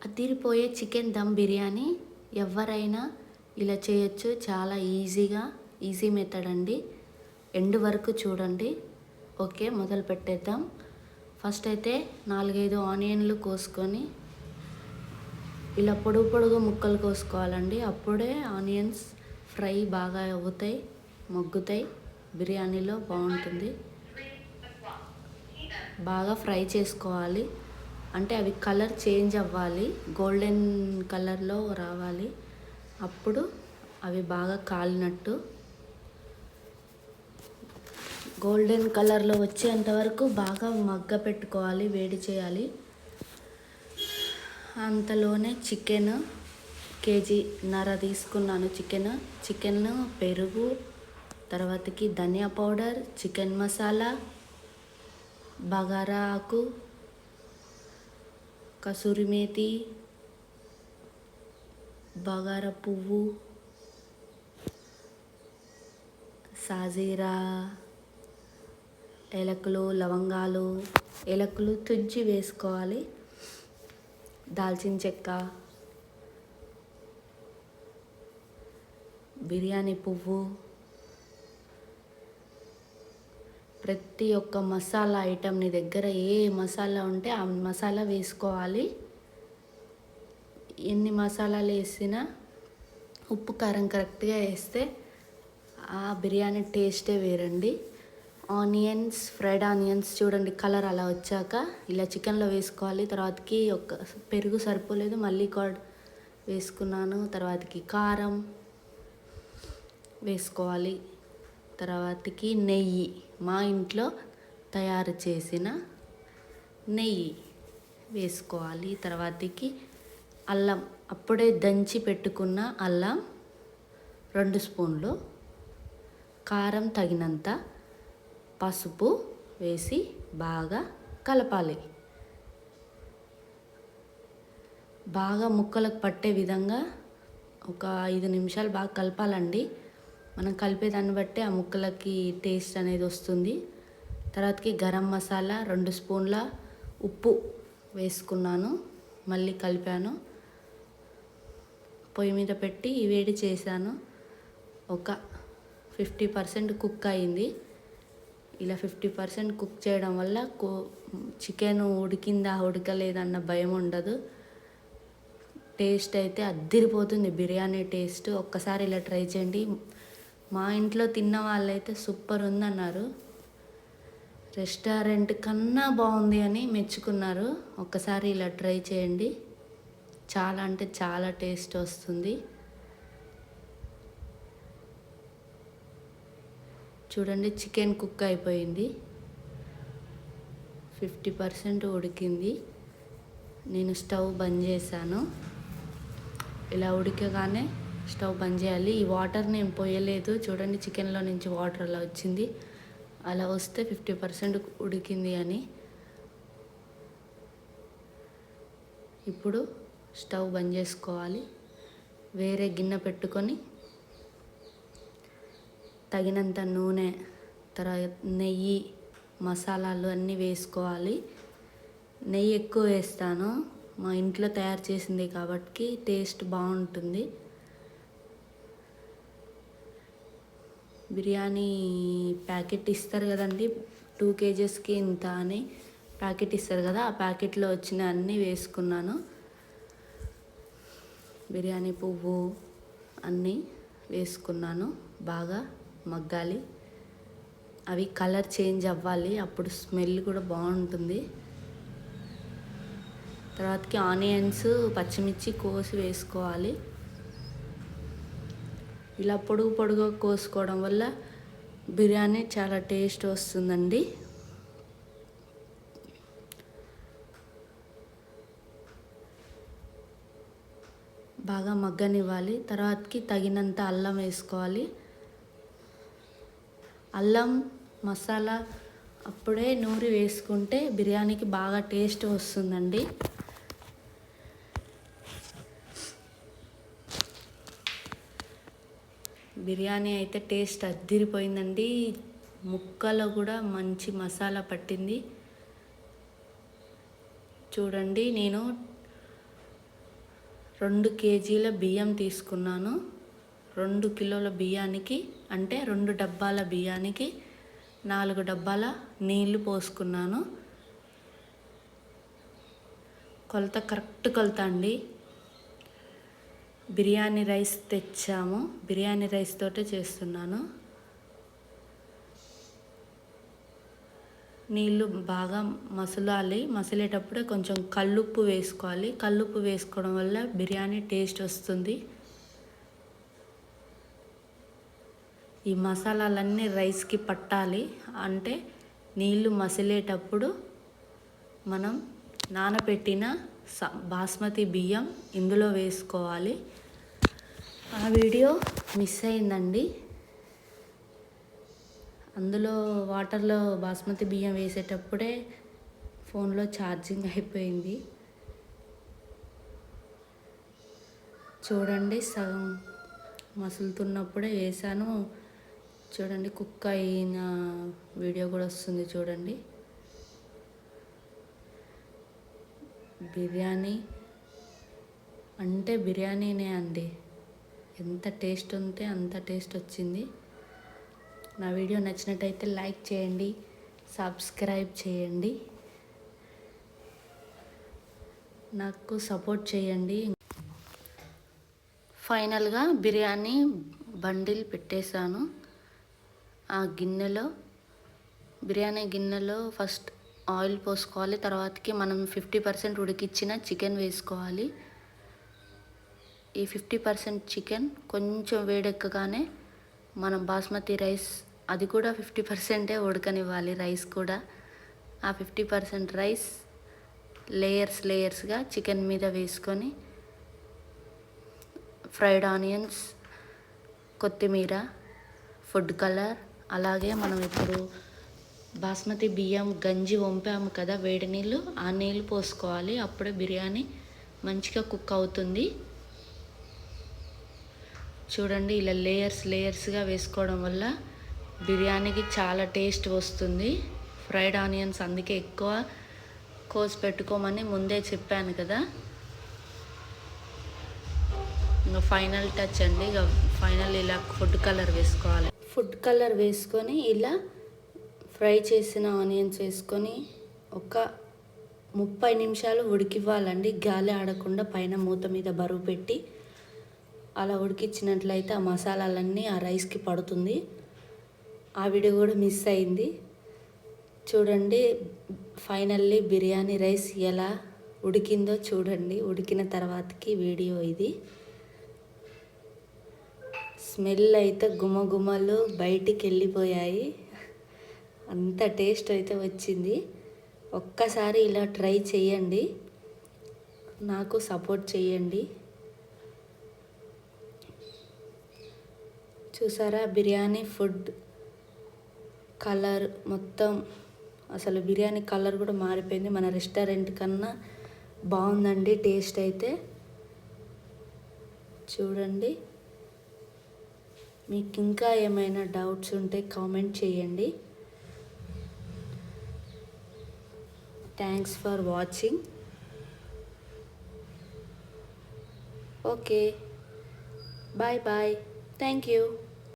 అదిరిపోయే చికెన్ దమ్ బిర్యానీ ఎవరైనా ఇలా చేయొచ్చు. చాలా ఈజీ మెథడ్ అండి. ఎండ్ వరకు చూడండి. ఓకే, మొదలు పెట్టేద్దాం. ఫస్ట్ అయితే 4-5 ఆనియన్లు కోసుకొని ఇలా పొడుగు ముక్కలు కోసుకోవాలండి. అప్పుడే ఆనియన్స్ ఫ్రై బాగా అవుతాయి, మగ్గుతాయి, బిర్యానీలో బాగుంటుంది. బాగా ఫ్రై చేసుకోవాలి, అంటే అవి కలర్ చేంజ్ అవ్వాలి, గోల్డెన్ కలర్లో రావాలి. అప్పుడు అవి బాగా కాలినట్టు. గోల్డెన్ కలర్లో వచ్చేంత వరకు బాగా మగ్గ పెట్టుకోవాలి, వేడి చేయాలి. అంతలోనే చికెన్ కేజీన్నర తీసుకున్నాను. చికెన్ పెరుగు, తర్వాతకి ధనియా పౌడర్, చికెన్ మసాలా, బగారా ఆకు, కసూరి మేతి, బగారా పువ్వు, సాజీరా, ఏలకులు, లవంగాలు. ఏలకులు తుంచి వేసుకోవాలి. దాల్చిన చెక్క, బిర్యానీ పువ్వు, ప్రతి ఒక్క మసాలా ఐటెం నీ దగ్గర ఏ మసాలా ఉంటే ఆ మసాలా వేసుకోవాలి. ఎన్ని మసాలాలు వేసినా ఉప్పు కారం కరెక్ట్గా వేస్తే ఆ బిర్యానీ టేస్టే వేరండి. ఫ్రైడ్ ఆనియన్స్ చూడండి, కలర్ అలా వచ్చాక ఇలా చికెన్లో వేసుకోవాలి. తర్వాతకి పెరుగు సరిపోలేదు, మళ్ళీ కర్డ్ వేసుకున్నాను. తర్వాతకి కారం వేసుకోవాలి. తర్వాతకి నెయ్యి, మా ఇంట్లో తయారు చేసిన నెయ్యి వేసుకోవాలి. తర్వాతకి అల్లం, అప్పుడే దంచి పెట్టుకున్న అల్లం 2 స్పూన్లు, కారం తగినంత, పసుపు వేసి బాగా కలపాలి. బాగా ముక్కలకు పట్టే విధంగా ఒక 5 నిమిషాలు బాగా కలపాలండి. మనం కలిపేదాన్ని బట్టి ఆ ముక్కలకి టేస్ట్ అనేది వస్తుంది. తర్వాతకి గరం మసాలా 2 స్పూన్ల, ఉప్పు వేసుకున్నాను, మళ్ళీ కలిపాను. పొయ్యి మీద పెట్టి వేడి చేశాను. ఒక 50% కుక్ అయింది. ఇలా 50% కుక్ చేయడం వల్ల చికెన్ ఉడికిందా ఉడకలేదన్న భయం ఉండదు. టేస్ట్ అయితే అద్దిరిపోతుంది, బిర్యానీ టేస్ట్. ఒక్కసారి ఇలా ట్రై చేయండి. మా ఇంట్లో తిన్న వాళ్ళైతే సూపర్ ఉందన్నారు. రెస్టారెంట్ కన్నా బాగుంది అని మెచ్చుకున్నారు. ఒక్కసారి ఇలా ట్రై చేయండి, చాలా అంటే చాలా టేస్ట్ వస్తుంది. చూడండి, చికెన్ కుక్ అయిపోయింది, 50% ఉడికింది. నేను స్టవ్ బంద్ చేశాను. ఇలా ఉడకగానే స్టవ్ బంద్ చేయాలి. ఈ వాటర్ నేను పోయలేదు, చూడండి చికెన్లో నుంచి వాటర్ అలా వచ్చింది. అలా వస్తే 50% ఉడికింది అని. ఇప్పుడు స్టవ్ బంద్ చేసుకోవాలి. వేరే గిన్నె పెట్టుకొని తగినంత నూనె, తర్వాత నెయ్యి, మసాలాలు అన్నీ వేసుకోవాలి. నెయ్యి ఎక్కువ వేస్తాను, మా ఇంట్లో తయారు చేసింది కాబట్టి టేస్ట్ బాగుంటుంది. బిర్యానీ ప్యాకెట్ ఇస్తారు కదండి, 2 kgsకి ఇంత అని ప్యాకెట్ ఇస్తారు కదా, ఆ ప్యాకెట్లో వచ్చిన అన్నీ వేసుకున్నాను. బిర్యానీ పువ్వు అన్నీ వేసుకున్నాను. బాగా మగ్గాలి, అవి కలర్ చేంజ్ అవ్వాలి, అప్పుడు స్మెల్ కూడా బాగుంటుంది. తర్వాతకి ఆనియన్స్, పచ్చిమిర్చి కోసి వేసుకోవాలి. ఇలా పొడుగుగా కోసుకోవడం వల్ల బిర్యానీ చాలా టేస్ట్ వస్తుందండి. బాగా మగ్గనివ్వాలి. తర్వాతకి తగినంత అల్లం వేసుకోవాలి. అల్లం మసాలా అప్పుడే నూరి వేసుకుంటే బిర్యానీకి బాగా టేస్ట్ వస్తుందండి. బిర్యానీ అయితే టేస్ట్ అద్దిరిపోయిందండి. ముక్కలో కూడా మంచి మసాలా పట్టింది. చూడండి, నేను 2 కేజీల బియ్యం తీసుకున్నాను. 2 కిలోల బియ్యానికి అంటే 2 డబ్బాల బియ్యానికి 4 డబ్బాల నీళ్లు పోసుకున్నాను. కొలత కరెక్ట్ కొలత అండి. బిర్యానీ రైస్ తెచ్చాము, బిర్యానీ రైస్ తోటే చేస్తున్నాను. నీళ్ళు బాగా మసలాలి. మసిలేటప్పుడే కొంచెం కల్లుప్పు వేసుకోవాలి. కల్లుప్పు వేసుకోవడం వల్ల బిర్యానీ టేస్ట్ వస్తుంది. ఈ మసాలాలన్నీ రైస్కి పట్టాలి. అంటే నీళ్ళు మసిలేటప్పుడు మనం నానబెట్టిన బాస్మతి బియ్యం ఇందులో వేసుకోవాలి. ఆ వీడియో మిస్ అయిందండి. అందులో వాటర్లో బాస్మతి బియ్యం వేసేటప్పుడే ఫోన్లో ఛార్జింగ్ అయిపోయింది. చూడండి, సగం మసులుతున్నప్పుడే వేసాను. చూడండి, కుక్ అయిన వీడియో కూడా వస్తుంది చూడండి. బిర్యానీ అంటే బిర్యానీనే అండి. ఎంత టేస్ట్ ఉంటే అంత టేస్ట్ వచ్చింది. నా వీడియో నచ్చినట్టయితే లైక్ చేయండి, సబ్స్క్రైబ్ చేయండి, నాకు సపోర్ట్ చేయండి. ఫైనల్గా బిర్యానీ బండిల్ పెట్టేశాను. ఆ గిన్నెలో, బిర్యానీ గిన్నెలో ఫస్ట్ ఆయిల్ పోసుకోవాలి. తర్వాతకి మనం 50% ఉడికిచ్చిన చికెన్ వేసుకోవాలి. ఈ 50% చికెన్ కొంచెం వేడెక్కగానే మనం బాస్మతి రైస్, అది కూడా 50% ఉడకనివ్వాలి. రైస్ కూడా ఆ 50% రైస్ లేయర్స్గా చికెన్ మీద వేసుకొని ఫ్రైడ్ ఆనియన్స్, కొత్తిమీర, ఫుడ్ కలర్, అలాగే మనం ఇప్పుడు బాస్మతి బియ్యం గంజి వంపాము కదా, వేడి నీళ్ళు, ఆ నీళ్ళు పోసుకోవాలి. అప్పుడే బిర్యానీ మంచిగా కుక్ అవుతుంది. చూడండి, ఇలా లేయర్స్గా వేసుకోవడం వల్ల బిర్యానీకి చాలా టేస్ట్ వస్తుంది. ఫ్రైడ్ ఆనియన్స్ అందుకే ఎక్కువ కోసి పెట్టుకోమని ముందే చెప్పాను కదా. ఇంకా ఫైనల్ టచ్ అండి. ఇక ఫైనల్ ఇలా ఫుడ్ కలర్ వేసుకోవాలి. ఫుడ్ కలర్ వేసుకొని ఇలా ఫ్రై చేసిన ఆనియన్స్ వేసుకొని ఒక 30 నిమిషాలు ఉడికివ్వాలండి. గాలి ఆడకుండా పైన మూత మీద బరువు పెట్టి అలా ఉడికించినట్లయితే ఆ మసాలాలన్నీ ఆ రైస్కి పడుతుంది. ఆ వీడియో కూడా మిస్ అయింది. చూడండి, ఫైనల్లీ బిర్యానీ రైస్ ఎలా ఉడికిందో చూడండి. ఉడికిన తర్వాతకి వీడియో ఇది. స్మెల్ అయితే గుమగుమలు బయటికి వెళ్ళిపోయాయి. అంత టేస్ట్ అయితే వచ్చింది. ఒక్కసారి ఇలా ట్రై చేయండి, నాకు సపోర్ట్ చేయండి. చూసారా, బిర్యానీ ఫుడ్ కలర్ మొత్తం, అసలు బిర్యానీ కలర్ కూడా మారిపోయింది. మన రెస్టారెంట్ కన్నా బాగుందండి టేస్ట్ అయితే. చూడండి, మీకు ఇంకా ఏమైనా డౌట్స్ ఉంటే కామెంట్ చేయండి. Thanks for watching. Okay, bye bye. Thank you.